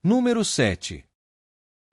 Número 7.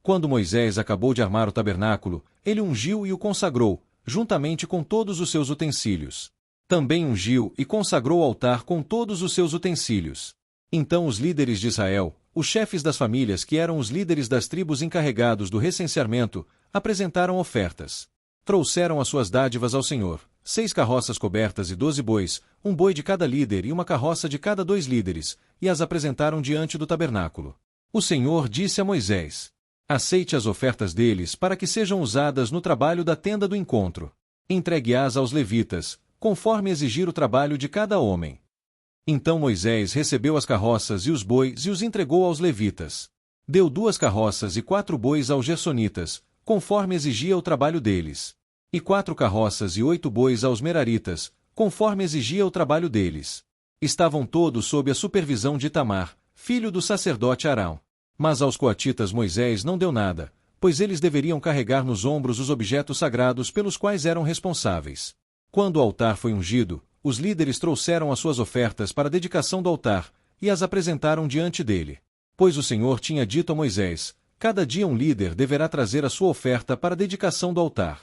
Quando Moisés acabou de armar o tabernáculo, ele ungiu e o consagrou, juntamente com todos os seus utensílios. Também ungiu e consagrou o altar com todos os seus utensílios. Então os líderes de Israel, os chefes das famílias que eram os líderes das tribos encarregados do recenseamento, apresentaram ofertas. Trouxeram as suas dádivas ao Senhor, 6 carroças cobertas e 12 bois, um boi de cada líder e uma carroça de cada 2 líderes, e as apresentaram diante do tabernáculo. O Senhor disse a Moisés: aceite as ofertas deles para que sejam usadas no trabalho da tenda do encontro. Entregue-as aos levitas, conforme exigir o trabalho de cada homem. Então Moisés recebeu as carroças e os bois e os entregou aos levitas. Deu 2 carroças e 4 bois aos gersonitas, conforme exigia o trabalho deles. E 4 carroças e 8 bois aos meraritas, conforme exigia o trabalho deles. Estavam todos sob a supervisão de Itamar, filho do sacerdote Arão. Mas aos coatitas Moisés não deu nada, pois eles deveriam carregar nos ombros os objetos sagrados pelos quais eram responsáveis. Quando o altar foi ungido, os líderes trouxeram as suas ofertas para a dedicação do altar, e as apresentaram diante dele. Pois o Senhor tinha dito a Moisés: cada dia um líder deverá trazer a sua oferta para a dedicação do altar.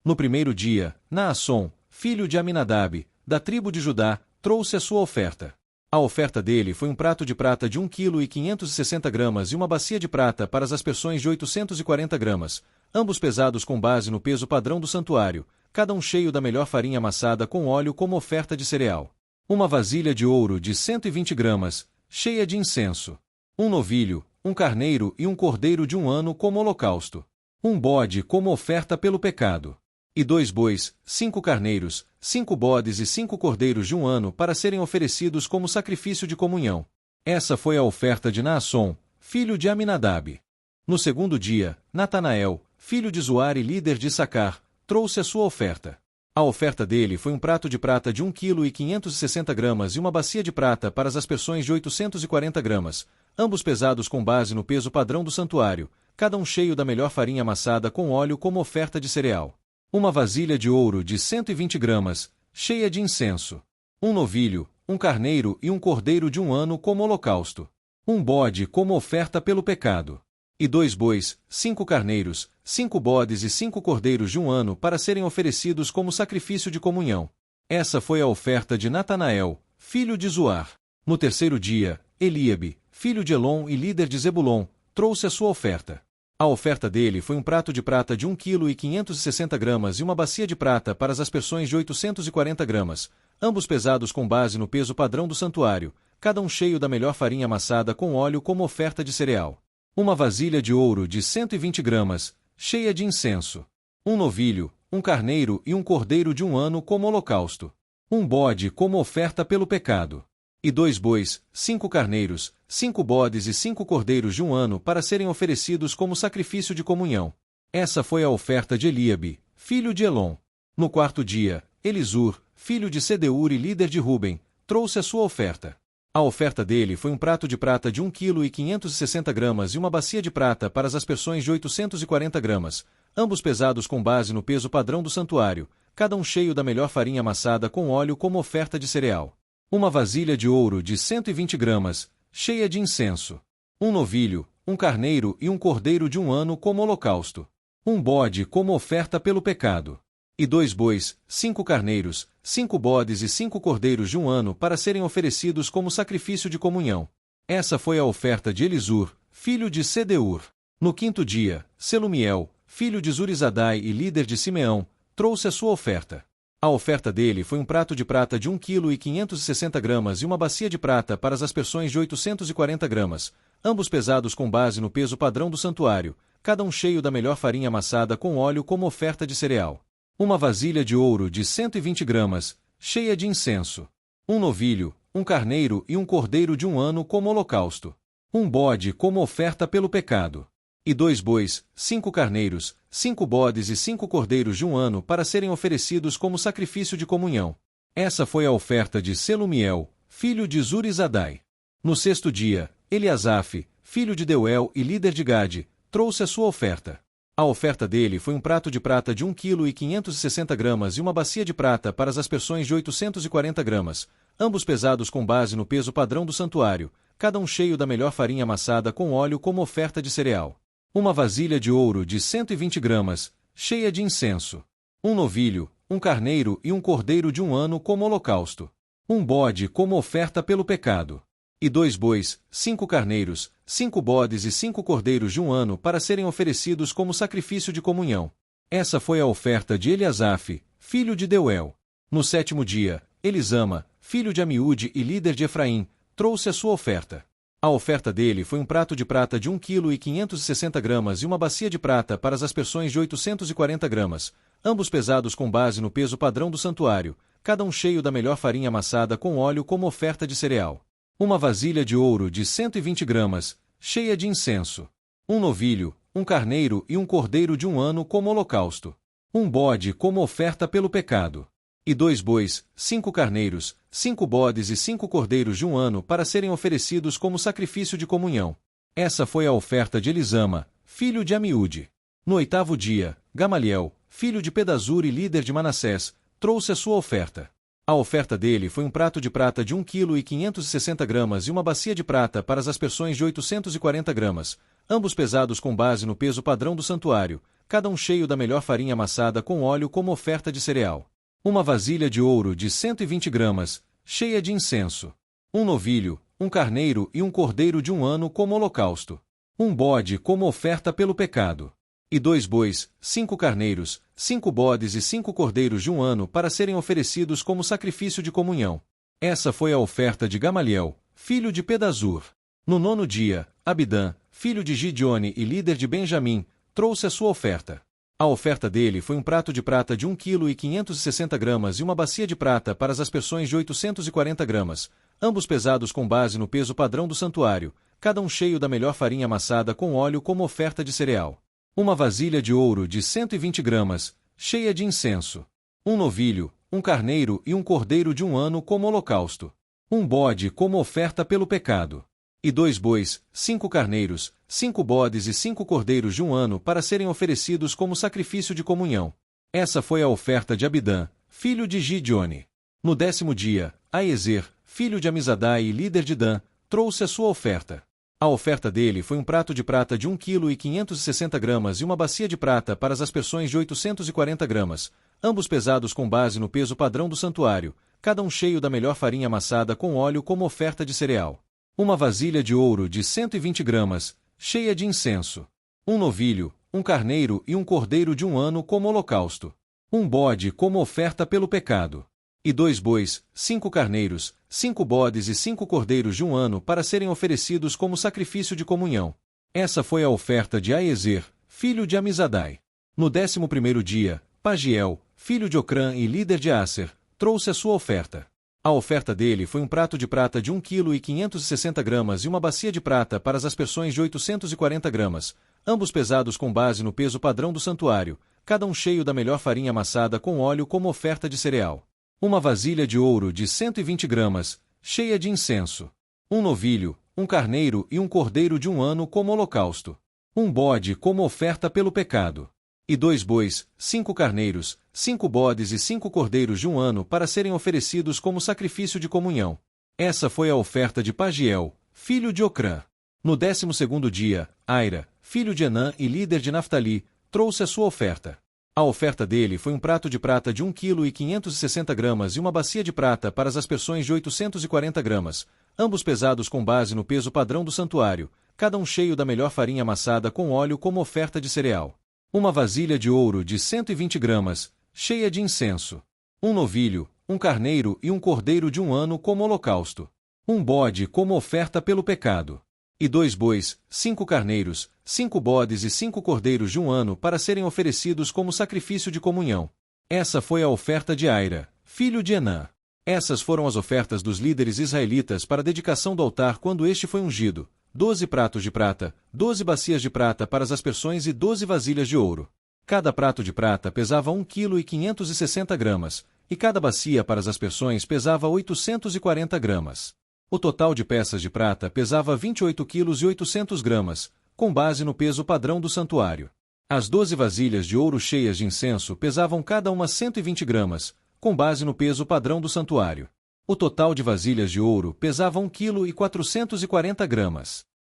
No primeiro dia, Naasson, filho de Aminadab, da tribo de Judá, trouxe a sua oferta. A oferta dele foi um prato de prata de 1,560 kg e uma bacia de prata para as aspersões de 840 gramas, ambos pesados com base no peso padrão do santuário, cada um cheio da melhor farinha amassada com óleo como oferta de cereal. Uma vasilha de ouro de 120 gramas, cheia de incenso. Um novilho, um carneiro e um cordeiro de 1 ano como holocausto. Um bode como oferta pelo pecado. E 2 bois, 5 carneiros, 5 bodes e 5 cordeiros de 1 ano para serem oferecidos como sacrifício de comunhão. Essa foi a oferta de Naasson, filho de Aminadab. No segundo dia, Natanael, filho de Zuar e líder de Issacar, trouxe a sua oferta. A oferta dele foi um prato de prata de 1,560 kg e uma bacia de prata para as aspersões de 840 gramas, ambos pesados com base no peso padrão do santuário, cada um cheio da melhor farinha amassada com óleo como oferta de cereal. Uma vasilha de ouro de 120 gramas, cheia de incenso. Um novilho, um carneiro e um cordeiro de 1 ano como holocausto. Um bode como oferta pelo pecado. E 2 bois, 5 carneiros, 5 bodes e 5 cordeiros de 1 ano para serem oferecidos como sacrifício de comunhão. Essa foi a oferta de Natanael, filho de Zuar. No terceiro dia, Eliabe, filho de Elon e líder de Zebulon, trouxe a sua oferta. A oferta dele foi um prato de prata de 1,560 kg e uma bacia de prata para as aspersões de 840 gramas, ambos pesados com base no peso padrão do santuário, cada um cheio da melhor farinha amassada com óleo como oferta de cereal. Uma vasilha de ouro de 120 gramas, cheia de incenso. Um novilho, um carneiro e um cordeiro de 1 ano como holocausto. Um bode como oferta pelo pecado. E 2 bois, 5 carneiros, 5 bodes e 5 cordeiros de 1 ano para serem oferecidos como sacrifício de comunhão. Essa foi a oferta de Eliabe, filho de Elon. No quarto dia, Elisur, filho de Sedeur e líder de Ruben, trouxe a sua oferta. A oferta dele foi um prato de prata de 1,560 kg e uma bacia de prata para as aspersões de 840 gramas, ambos pesados com base no peso padrão do santuário, cada um cheio da melhor farinha amassada com óleo como oferta de cereal. Uma vasilha de ouro de 120 gramas, cheia de incenso. Um novilho, um carneiro e um cordeiro de 1 ano como holocausto. Um bode como oferta pelo pecado. E 2 bois, 5 carneiros, 5 bodes e 5 cordeiros de 1 ano para serem oferecidos como sacrifício de comunhão. Essa foi a oferta de Elisur, filho de Sedeur. No quinto dia, Selumiel, filho de Zurizadai e líder de Simeão, trouxe a sua oferta. A oferta dele foi um prato de prata de 1,560 kg e uma bacia de prata para as aspersões de 840 gramas, ambos pesados com base no peso padrão do santuário, cada um cheio da melhor farinha amassada com óleo como oferta de cereal. Uma vasilha de ouro de 120 gramas, cheia de incenso. Um novilho, um carneiro e um cordeiro de 1 ano como holocausto. Um bode como oferta pelo pecado. E 2 bois, 5 carneiros, 5 bodes e 5 cordeiros de 1 ano para serem oferecidos como sacrifício de comunhão. Essa foi a oferta de Selumiel, filho de Zurizadai. No sexto dia, Eliasaf, filho de Deuel e líder de Gade, trouxe a sua oferta. A oferta dele foi um prato de prata de 1,560 kg e uma bacia de prata para as aspersões de 840 gramas, ambos pesados com base no peso padrão do santuário, cada um cheio da melhor farinha amassada com óleo como oferta de cereal. Uma vasilha de ouro de 120 gramas, cheia de incenso. Um novilho, um carneiro e um cordeiro de 1 ano como holocausto. Um bode como oferta pelo pecado. E 2 bois, 5 carneiros, 5 bodes e 5 cordeiros de 1 ano para serem oferecidos como sacrifício de comunhão. Essa foi a oferta de Eliasaf, filho de Deuel. No 7º dia, Elisama, filho de Amiúde e líder de Efraim, trouxe a sua oferta. A oferta dele foi um prato de prata de 1,560 kg e uma bacia de prata para as aspersões de 840 gramas, ambos pesados com base no peso padrão do santuário, cada um cheio da melhor farinha amassada com óleo como oferta de cereal. Uma vasilha de ouro de 120 gramas, cheia de incenso. Um novilho, um carneiro e um cordeiro de 1 ano como holocausto. Um bode como oferta pelo pecado. E 2 bois, 5 carneiros, 5 bodes e 5 cordeiros de 1 ano para serem oferecidos como sacrifício de comunhão. Essa foi a oferta de Elisama, filho de Amiúde. No 8º dia, Gamaliel, filho de Pedazur e líder de Manassés, trouxe a sua oferta. A oferta dele foi um prato de prata de 1,560 kg e uma bacia de prata para as aspersões de 840 gramas, ambos pesados com base no peso padrão do santuário, cada um cheio da melhor farinha amassada com óleo como oferta de cereal. Uma vasilha de ouro de 120 gramas, cheia de incenso. Um novilho, um carneiro e um cordeiro de 1 ano como holocausto. Um bode como oferta pelo pecado. E 2 bois, 5 carneiros, 5 bodes e 5 cordeiros de 1 ano para serem oferecidos como sacrifício de comunhão. Essa foi a oferta de Gamaliel, filho de Pedazur. No 9º dia, Abidã, filho de Gideone e líder de Benjamim, trouxe a sua oferta. A oferta dele foi um prato de prata de 1,560 kg e uma bacia de prata para as aspersões de 840 gramas, ambos pesados com base no peso padrão do santuário, cada um cheio da melhor farinha amassada com óleo como oferta de cereal. Uma vasilha de ouro de 120 gramas, cheia de incenso. Um novilho, um carneiro e um cordeiro de 1 ano como holocausto. Um bode como oferta pelo pecado. E 2 bois, 5 carneiros, 5 bodes e 5 cordeiros de 1 ano para serem oferecidos como sacrifício de comunhão. Essa foi a oferta de Abidã, filho de Gideone. No 10º dia, Aiezer, filho de Amizadai e líder de Dan, trouxe a sua oferta. A oferta dele foi um prato de prata de 1,560 kg e uma bacia de prata para as aspersões de 840 gramas, ambos pesados com base no peso padrão do santuário, cada um cheio da melhor farinha amassada com óleo como oferta de cereal. Uma vasilha de ouro de 120 gramas, cheia de incenso. Um novilho, um carneiro e um cordeiro de 1 ano como holocausto. Um bode como oferta pelo pecado. E 2 bois, 5 carneiros, 5 bodes e 5 cordeiros de 1 ano para serem oferecidos como sacrifício de comunhão. Essa foi a oferta de Aiezer, filho de Amizadai. No 11º dia, Pagiel, filho de Ocrã e líder de Aser, trouxe a sua oferta. A oferta dele foi um prato de prata de 1,560 kg e uma bacia de prata para as aspersões de 840 gramas, ambos pesados com base no peso padrão do santuário, cada um cheio da melhor farinha amassada com óleo como oferta de cereal. Uma vasilha de ouro de 120 gramas, cheia de incenso. Um novilho, um carneiro e um cordeiro de 1 ano como holocausto. Um bode como oferta pelo pecado. E 2 bois, 5 carneiros, 5 bodes e 5 cordeiros de 1 ano para serem oferecidos como sacrifício de comunhão. Essa foi a oferta de Pagiel, filho de Ocrã. No 12º dia, Aira, filho de Enã e líder de Naftali, trouxe a sua oferta. A oferta dele foi um prato de prata de 1,560 kg e uma bacia de prata para as aspersões de 840 gramas, ambos pesados com base no peso padrão do santuário, cada um cheio da melhor farinha amassada com óleo como oferta de cereal. Uma vasilha de ouro de 120 gramas, cheia de incenso. Um novilho, um carneiro e um cordeiro de 1 ano como holocausto. Um bode como oferta pelo pecado. E 2 bois, 5 carneiros, 5 bodes e 5 cordeiros de 1 ano para serem oferecidos como sacrifício de comunhão. Essa foi a oferta de Aira, filho de Enã. Essas foram as ofertas dos líderes israelitas para a dedicação do altar quando este foi ungido: 12 pratos de prata, 12 bacias de prata para as aspersões e 12 vasilhas de ouro. Cada prato de prata pesava 1,560 kg, e cada bacia para as aspersões pesava 840 gramas. O total de peças de prata pesava 28,8 kg, com base no peso padrão do santuário. As 12 vasilhas de ouro cheias de incenso pesavam cada uma 120 gramas, com base no peso padrão do santuário. O total de vasilhas de ouro pesava 1,440 kg.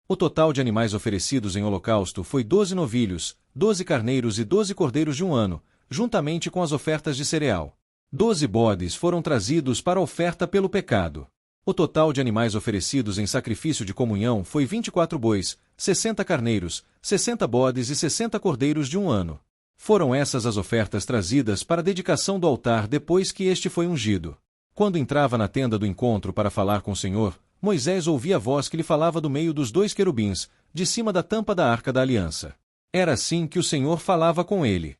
O total de animais oferecidos em holocausto foi 12 novilhos, 12 carneiros e 12 cordeiros de um ano, juntamente com as ofertas de cereal. 12 bodes foram trazidos para a oferta pelo pecado. O total de animais oferecidos em sacrifício de comunhão foi 24 bois, 60 carneiros, 60 bodes e 60 cordeiros de um ano. Foram essas as ofertas trazidas para a dedicação do altar depois que este foi ungido. Quando entrava na tenda do encontro para falar com o Senhor, Moisés ouvia a voz que lhe falava do meio dos 2 querubins, de cima da tampa da arca da aliança. Era assim que o Senhor falava com ele.